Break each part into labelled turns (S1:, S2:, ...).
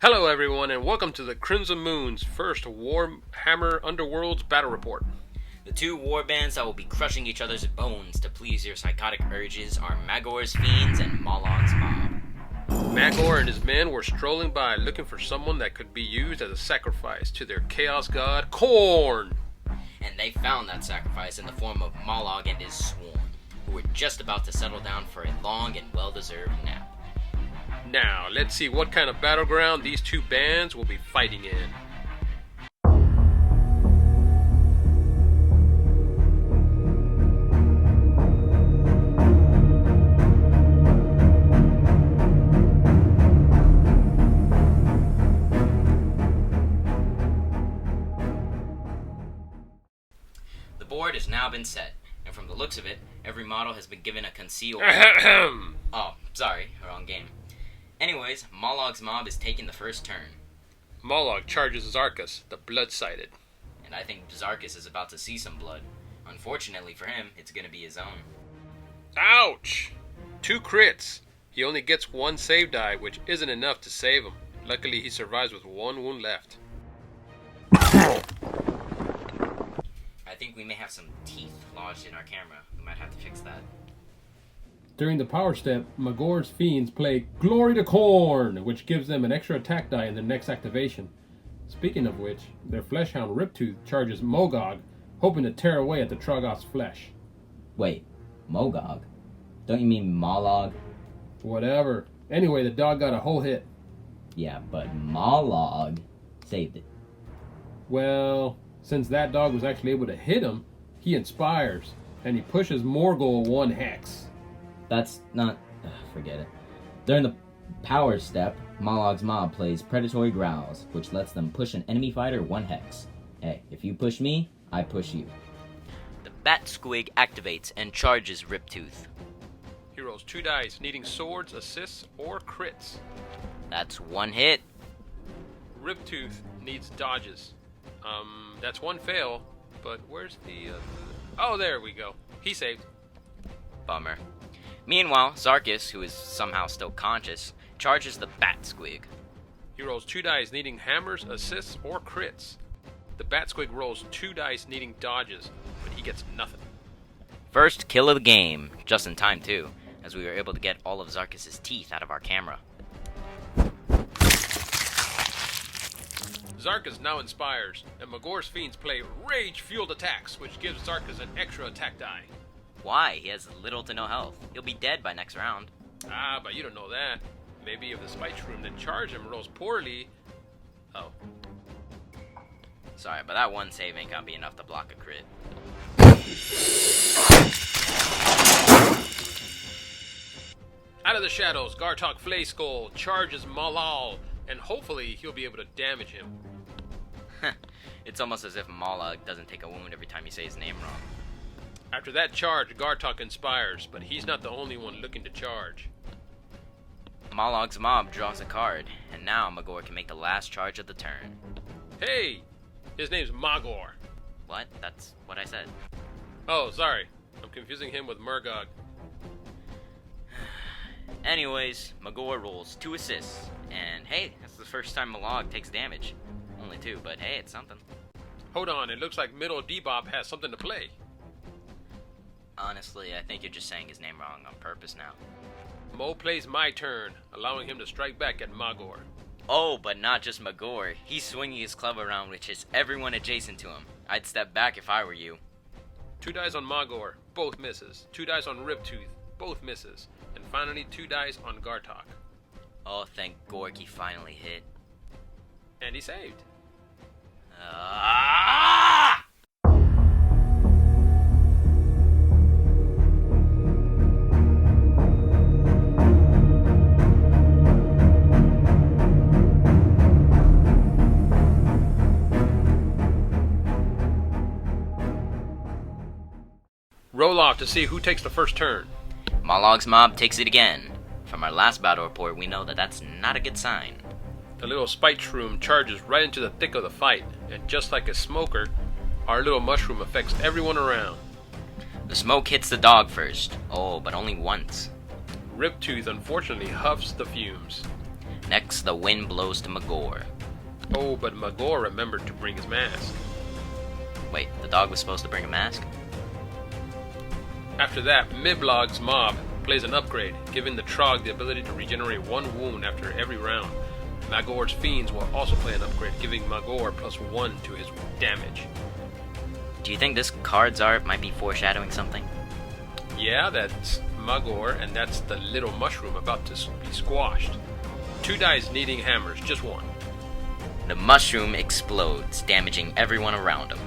S1: Hello everyone and welcome to the Crimson Moon's first Warhammer Underworlds Battlereport.
S2: The two warbands that will be crushing each other's bones to please your psychotic urges are Magore's Fiends and Mollog's Mob.
S1: Magore and his men were strolling by looking for someone that could be used as a sacrifice to their chaos god, Khorne.
S2: And they found that sacrifice in the form of Mollog and his swarm, who were just about to settle down for a long and well-deserved nap.
S1: Now, let's see what kind of battleground these two bands will be fighting in.
S2: The board has now been set, and from the looks of it, every model has been given a concealed... Oh, sorry, wrong game. Anyways, Mollog's Mob is taking the first turn.
S1: Mollog charges Zarkus, the blood-sighted.
S2: And I think Zarkus is about to see some blood. Unfortunately for him, it's going to be his own.
S1: Ouch! 2 crits. He only gets 1 save die, which isn't enough to save him. Luckily, he survives with 1 wound left.
S2: I think we may have some teeth lodged in our camera. We might have to fix that.
S3: During the power step, Magore's Fiends play Glory to Khorne, which gives them an extra attack die in their next activation. Speaking of which, their Fleshhound Riptooth charges Mollog, hoping to tear away at the Troggoth's flesh.
S4: Wait, Mollog? Don't you mean Mollog?
S3: Whatever. Anyway, the dog got a whole hit.
S4: Yeah, but Mollog saved it.
S3: Well, since that dog was actually able to hit him, he inspires, and he pushes Morgul 1 hex.
S4: That's not... forget it. During the power step, Mollog's Mob plays Predatory Growls, which lets them push an enemy fighter 1 hex. Hey, if you push me, I push you.
S2: The Bat Squig activates and charges Riptooth.
S1: He rolls 2 dice, needing swords, assists, or crits.
S2: That's 1 hit.
S1: Riptooth needs dodges. That's 1 fail, but where's the... Oh, there we go. He saved.
S2: Bummer. Meanwhile, Zarkus, who is somehow still conscious, charges the Bat Squig.
S1: He rolls 2 dice, needing hammers, assists, or crits. The Bat Squig rolls 2 dice, needing dodges, but he gets nothing.
S2: First kill of the game, just in time too, as we were able to get all of Zarkus' teeth out of our camera.
S1: Zarkus now inspires, and Magore's Fiends play rage-fueled attacks, which gives Zarkus an extra attack die.
S2: Why? He has little to no health. He'll be dead by next round.
S1: Ah, but you don't know that. Maybe if the spite shroom that charged him rolls poorly... Oh.
S2: Sorry, but that 1 save ain't gonna be enough to block a crit.
S1: Out of the shadows, Gartok Flayskull charges Mollog, and hopefully he'll be able to damage him.
S2: It's almost as if Mollog doesn't take a wound every time you say his name wrong.
S1: After that charge, Gartok inspires, but he's not the only one looking to charge.
S2: Mollog's Mob draws a card, and now Magore can make the last charge of the turn.
S1: Hey! His name's Magore.
S2: What? That's what I said.
S1: Oh, sorry. I'm confusing him with Murgog.
S2: Anyways, Magore rolls 2 assists, and hey, that's the first time Mollog takes damage. Only 2, but hey, it's something.
S1: Hold on, it looks like Middle Debop has something to play.
S2: Honestly, I think you're just saying his name wrong on purpose now.
S1: Mo plays my turn, allowing him to strike back at Magore.
S2: Oh, but not just Magore. He's swinging his club around, which hits everyone adjacent to him. I'd step back if I were you.
S1: 2 dice on Magore, both misses. 2 dice on Riptooth, both misses. And finally 2 dice on Gartok.
S2: Oh, thank Gork he finally hit.
S1: And he saved.
S2: Ah!
S1: Roll off to see who takes the first turn.
S2: Mollog's Mob takes it again. From our last battle report, we know that that's not a good sign.
S1: The little spite shroom charges right into the thick of the fight, and just like a smoker, our little mushroom affects everyone around.
S2: The smoke hits the dog first. Oh, but only once.
S1: Riptooth unfortunately huffs the fumes.
S2: Next, the wind blows to Magore.
S1: Oh, but Magore remembered to bring his mask.
S2: Wait, the dog was supposed to bring a mask?
S1: After that, Mollog's mob plays an upgrade, giving the Trogg the ability to regenerate 1 wound after every round. Magore's Fiends will also play an upgrade, giving Magore +1 to his damage.
S2: Do you think this card's art might be foreshadowing something?
S1: Yeah, that's Magore, and that's the little mushroom about to be squashed. 2 dice needing hammers, just 1.
S2: The mushroom explodes, damaging everyone around him.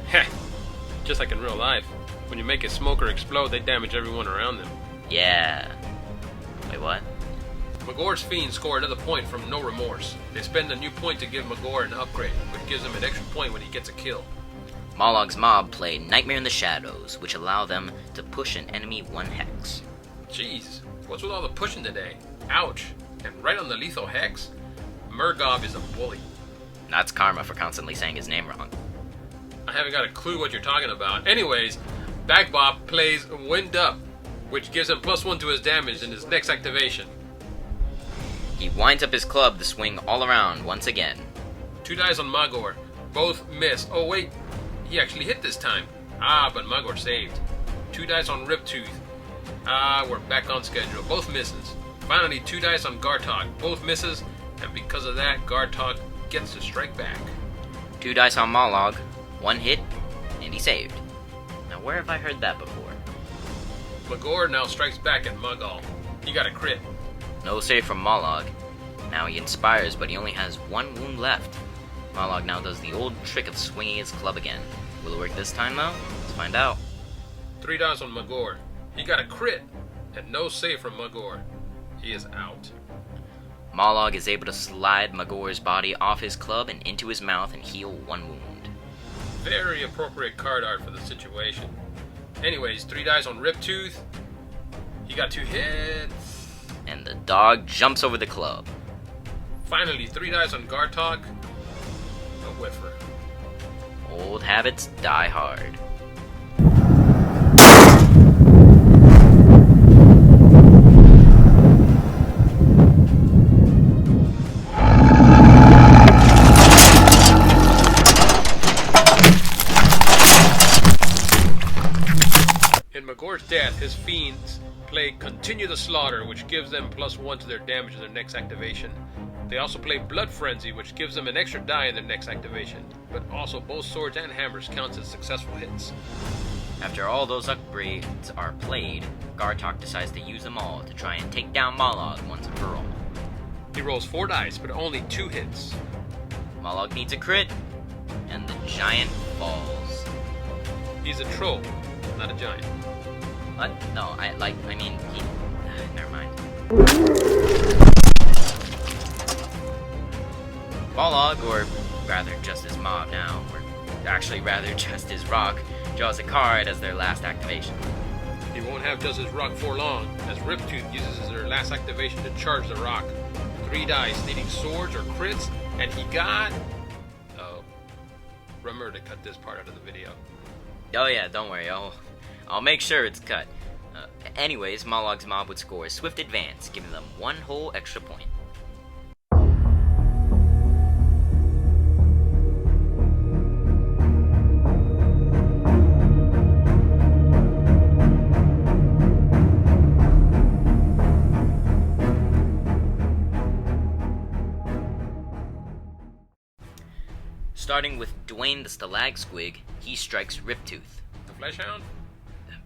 S1: Heh, just like in real life. When you make a smoker explode, they damage everyone around them.
S2: Yeah. Wait, what?
S1: Magore's Fiends score another point from No Remorse. They spend a new point to give Magore an upgrade, which gives him an extra point when he gets a kill.
S2: Mollog's mob play Nightmare in the Shadows, which allow them to push an enemy 1 hex.
S1: Jeez, what's with all the pushing today? Ouch, and right on the lethal hex? Murgob is a bully.
S2: That's karma for constantly saying his name wrong.
S1: I haven't got a clue what you're talking about. Anyways, Bagbob plays Wind Up, which gives him +1 to his damage in his next activation.
S2: He winds up his club to swing all around once again.
S1: 2 dice on Magore. Both miss. Oh wait, he actually hit this time. Ah, but Magore saved. 2 dice on Riptooth. Ah, we're back on schedule. Both misses. Finally, 2 dice on Gartog. Both misses, and because of that, Gartog gets to strike back.
S2: 2 dice on Mollog. 1 hit, and he saved. Now where have I heard that before?
S1: Magore now strikes back at Mugall. He got a crit.
S2: No save from Mollog. Now he inspires, but he only has 1 wound left. Mollog now does the old trick of swinging his club again. Will it work this time, though? Let's find out.
S1: 3 dice on Magore. He got a crit, and no save from Magore. He is out.
S2: Mollog is able to slide Magore's body off his club and into his mouth and heal 1 wound.
S1: Very appropriate card art for the situation. Anyways, 3 dice on Riptooth. He got 2 hits.
S2: And the dog jumps over the club.
S1: Finally, 3 dice on Gartog. A whiffer.
S2: Old habits die hard.
S1: In Magore's death, his Fiends play Continue the Slaughter, which gives them +1 to their damage in their next activation. They also play Blood Frenzy, which gives them an extra die in their next activation, but also both swords and hammers count as successful hits.
S2: After all those upgrades are played, Gartok decides to use them all to try and take down Mollog once and for all.
S1: He rolls 4 dice, but only 2 hits.
S2: Mollog needs a crit, and the giant falls.
S1: He's a troll, not a giant.
S2: What? No, he... never mind. Mollog, or rather just his mob now, or actually rather just his rock, draws a card as their last activation.
S1: He won't have just his rock for long, as Riptooth uses as their last activation to charge the rock. 3 dice, needing swords or crits, and he got... Oh. Remember to cut this part out of the video.
S2: Oh yeah, don't worry, I'll make sure it's cut. Anyways, Mollog's mob would score a swift advance, giving them 1 whole extra point. Starting with Dwayne the Stalag Squig, he strikes Riptooth.
S1: The Fleshhound?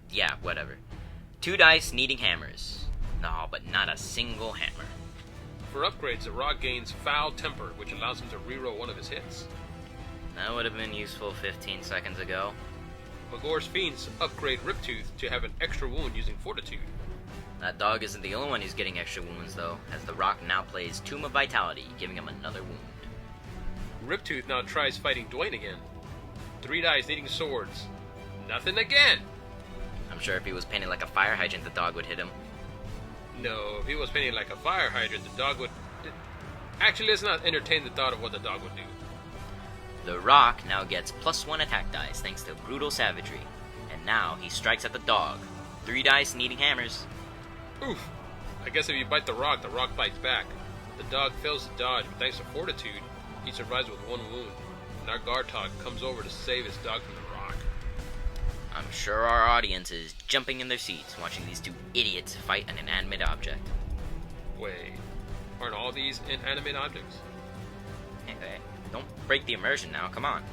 S2: Yeah, whatever. 2 dice needing hammers. No, but not a single hammer.
S1: For upgrades, the rock gains Foul Temper, which allows him to reroll 1 of his hits.
S2: That would have been useful 15 seconds ago.
S1: Magore's Fiends upgrade Riptooth to have an extra wound using Fortitude.
S2: That dog isn't the only one who's getting extra wounds, though, as the rock now plays Tomb of Vitality, giving him another wound.
S1: Riptooth now tries fighting Dwayne again. 3 dice needing swords. Nothing again!
S2: I'm sure if he was painted like a fire hydrant, the dog would hit him.
S1: No, if he was painted like a fire hydrant, the dog would... Actually, let's not entertain the thought of what the dog would do.
S2: The rock now gets +1 attack dice thanks to Brutal Savagery, and Now he strikes at the dog. 3 dice needing hammers.
S1: Oof. I guess if you bite the rock bites back. The dog fails to dodge, but thanks to fortitude, he survives with 1 wound. And our Gartog comes over to save his dog from the rock.
S2: I'm sure our audience is jumping in their seats watching these 2 idiots fight an inanimate object.
S1: Wait, aren't all these inanimate objects?
S2: Hey, don't break the immersion now, come on.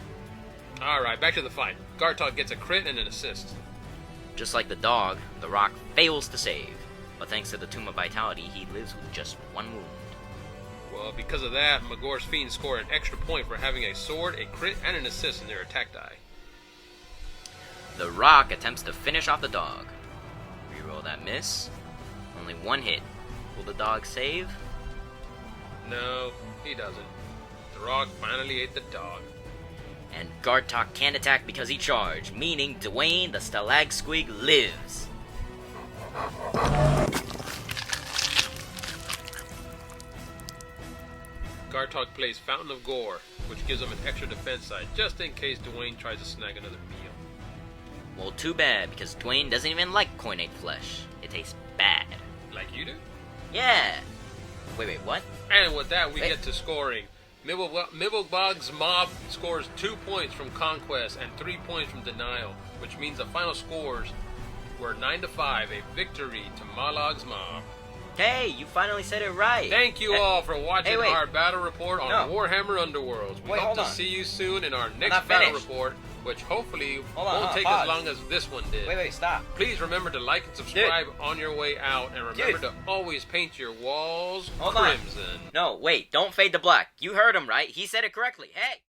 S1: Alright, back to the fight. Gartog gets a crit and an assist.
S2: Just like the dog, the rock fails to save. But thanks to the Tomb of Vitality, he lives with just 1 wound.
S1: Well, because of that, Magore's Fiends score an extra point for having a sword, a crit, and an assist in their attack die.
S2: The rock attempts to finish off the dog. Reroll that miss. Only 1 hit. Will the dog save?
S1: No, he doesn't. The rock finally ate the dog.
S2: And Gartok can't attack because he charged, meaning Dwayne the Stalag Squig lives.
S1: Gartok plays Fountain of Gore, which gives him an extra defense side, just in case Dwayne tries to snag another meal.
S2: Well, too bad, because Dwayne doesn't even like coinate flesh. It tastes bad.
S1: Like you do?
S2: Yeah. Wait, what?
S1: And with that, we get to scoring. Mibblebog's mob scores 2 points from Conquest and 3 points from Denial, which means the final scores were 9-5, a victory to Mollog's mob.
S2: Hey, you finally said it right.
S1: Thank you all for watching
S2: wait.
S1: our battle report on Warhammer Underworlds. We hope to see you soon in our next battle report, which hopefully won't take as long as this one did.
S2: Wait, stop.
S1: Please remember to like and subscribe on your way out, and remember to always paint your walls crimson.
S2: No, wait, don't fade to black. You heard him right. He said it correctly. Hey!